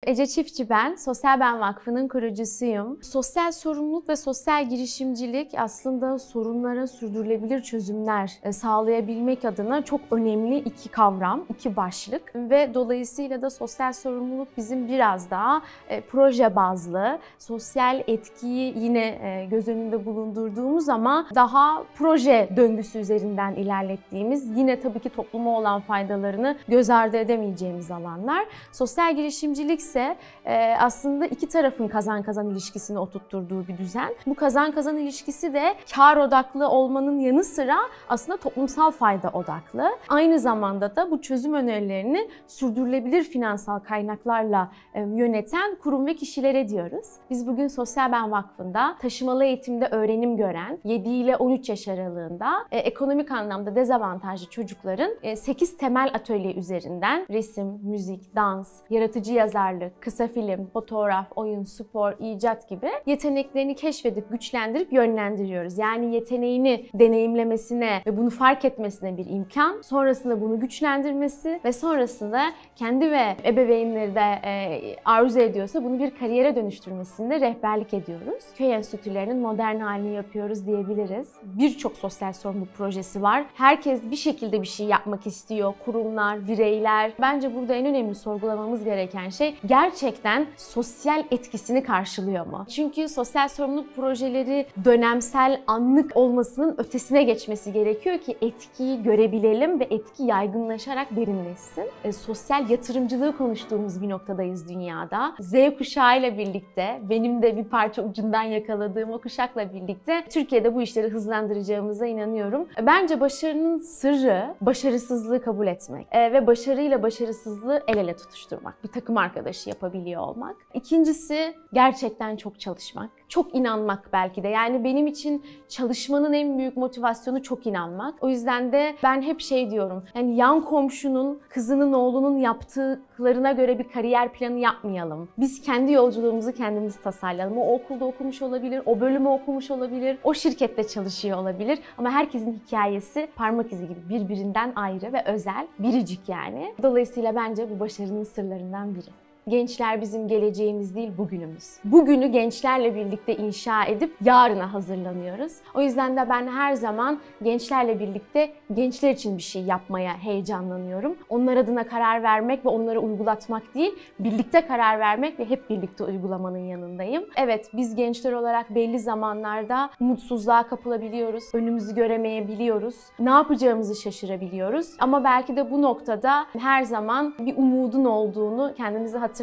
Ece Çiftçi ben, Sosyal Ben Vakfı'nın kurucusuyum. Sosyal sorumluluk ve sosyal girişimcilik aslında sorunlara sürdürülebilir çözümler sağlayabilmek adına çok önemli iki kavram, iki başlık ve dolayısıyla da sosyal sorumluluk bizim biraz daha proje bazlı, sosyal etkiyi yine göz önünde bulundurduğumuz ama daha proje döngüsü üzerinden ilerlettiğimiz, yine tabii ki topluma olan faydalarını göz ardı edemeyeceğimiz alanlar. Sosyal girişimcilik ise aslında iki tarafın kazan-kazan ilişkisini oturtturduğu bir düzen. Bu kazan-kazan ilişkisi de kar odaklı olmanın yanı sıra aslında toplumsal fayda odaklı. Aynı zamanda da bu çözüm önerilerini sürdürülebilir finansal kaynaklarla yöneten kurum ve kişilere diyoruz. Biz bugün Sosyal Ben Vakfı'nda taşımalı eğitimde öğrenim gören 7 ile 13 yaş aralığında ekonomik anlamda dezavantajlı çocukların 8 temel atölye üzerinden resim, müzik, dans, yaratıcı yazarlık, kısa film, fotoğraf, oyun, spor, icat gibi yeteneklerini keşfedip güçlendirip yönlendiriyoruz. Yani yeteneğini deneyimlemesine ve bunu fark etmesine bir imkan, sonrasında bunu güçlendirmesi ve sonrasında kendi ve ebeveynleri de arzu ediyorsa bunu bir kariyere dönüştürmesinde rehberlik ediyoruz. Köy enstitülerinin modern halini yapıyoruz diyebiliriz. Birçok sosyal sorumluluk projesi var. Herkes bir şekilde bir şey yapmak istiyor. Kurumlar, bireyler. Bence burada en önemli sorgulamamız gereken şey gerçekten sosyal etkisini karşılıyor mu? Çünkü sosyal sorumluluk projeleri dönemsel, anlık olmasının ötesine geçmesi gerekiyor ki etkiyi görebilelim ve etki yaygınlaşarak derinleşsin. Sosyal yatırımcılığı konuştuğumuz bir noktadayız dünyada. Z kuşağıyla birlikte, benim de bir parça ucundan yakaladığım o kuşakla birlikte Türkiye'de bu işleri hızlandıracağımıza inanıyorum. Bence başarının sırrı başarısızlığı kabul etmek ve başarıyla başarısızlığı el ele tutuşturmak. Bir takım arkadaşı yapabiliyor olmak. İkincisi gerçekten çok çalışmak. Çok inanmak belki de. Yani benim için çalışmanın en büyük motivasyonu çok inanmak. O yüzden de ben hep şey diyorum. Yani yan komşunun, kızının, oğlunun yaptıklarına göre bir kariyer planı yapmayalım. Biz kendi yolculuğumuzu kendimiz tasarlayalım. O okulda okumuş olabilir, o bölümü okumuş olabilir, o şirkette çalışıyor olabilir. Ama herkesin hikayesi parmak izi gibi birbirinden ayrı ve özel, biricik yani. Dolayısıyla bence bu başarının sırlarından biri. Gençler bizim geleceğimiz değil, bugünümüz. Bugünü gençlerle birlikte inşa edip yarına hazırlanıyoruz. O yüzden de ben her zaman gençlerle birlikte gençler için bir şey yapmaya heyecanlanıyorum. Onlar adına karar vermek ve onları uygulatmak değil, birlikte karar vermek ve hep birlikte uygulamanın yanındayım. Evet, biz gençler olarak belli zamanlarda umutsuzluğa kapılabiliyoruz, önümüzü göremeyebiliyoruz, ne yapacağımızı şaşırabiliyoruz. Ama belki de bu noktada her zaman bir umudun olduğunu kendimize hatırlatmak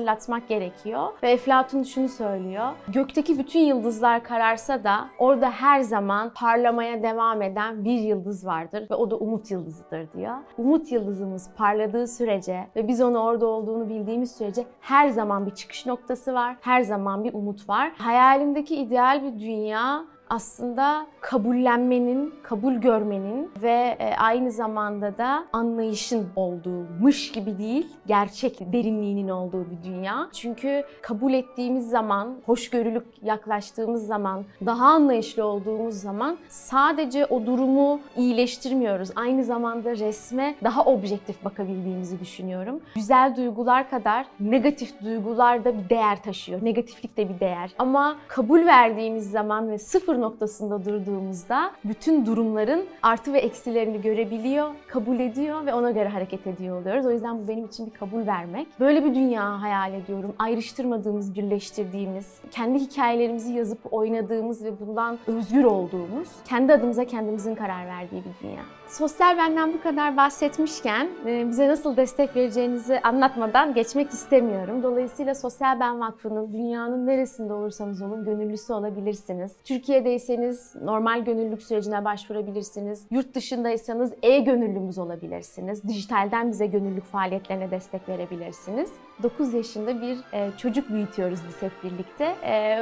gerekiyor. Ve Eflatun şunu söylüyor: gökteki bütün yıldızlar kararsa da orada her zaman parlamaya devam eden bir yıldız vardır ve o da umut yıldızıdır diyor. Umut yıldızımız parladığı sürece ve biz onun orada olduğunu bildiğimiz sürece her zaman bir çıkış noktası var, her zaman bir umut var. Hayalimdeki ideal bir dünya aslında kabullenmenin, kabul görmenin ve aynı zamanda da anlayışın olduğumuş gibi değil, gerçek derinliğinin olduğu bir dünya. Çünkü kabul ettiğimiz zaman, hoşgörülük yaklaştığımız zaman, daha anlayışlı olduğumuz zaman sadece o durumu iyileştirmiyoruz. Aynı zamanda resme daha objektif bakabildiğimizi düşünüyorum. Güzel duygular kadar negatif duygular da bir değer taşıyor. Negatiflik de bir değer. Ama kabul verdiğimiz zaman ve sıfır noktasında durduğumuzda bütün durumların artı ve eksilerini görebiliyor, kabul ediyor ve ona göre hareket ediyor oluyoruz. O yüzden bu benim için bir kabul vermek. Böyle bir dünya hayal ediyorum. Ayrıştırmadığımız, birleştirdiğimiz, kendi hikayelerimizi yazıp oynadığımız ve bundan özgür olduğumuz, kendi adımıza kendimizin karar verdiği bir dünya. Sosyal Ben'den bu kadar bahsetmişken bize nasıl destek vereceğinizi anlatmadan geçmek istemiyorum. Dolayısıyla Sosyal Ben Vakfı'nın dünyanın neresinde olursanız olun gönüllüsü olabilirsiniz. Türkiye'deyseniz normal gönüllülük sürecine başvurabilirsiniz. Yurt dışındaysanız e-gönüllümüz olabilirsiniz. Dijitalden bize gönüllülük faaliyetlerine destek verebilirsiniz. 9 yaşında bir çocuk büyütüyoruz biz hep birlikte.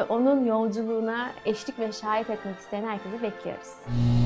Onun yolculuğuna eşlik ve şahit etmek isteyen herkesi bekliyoruz.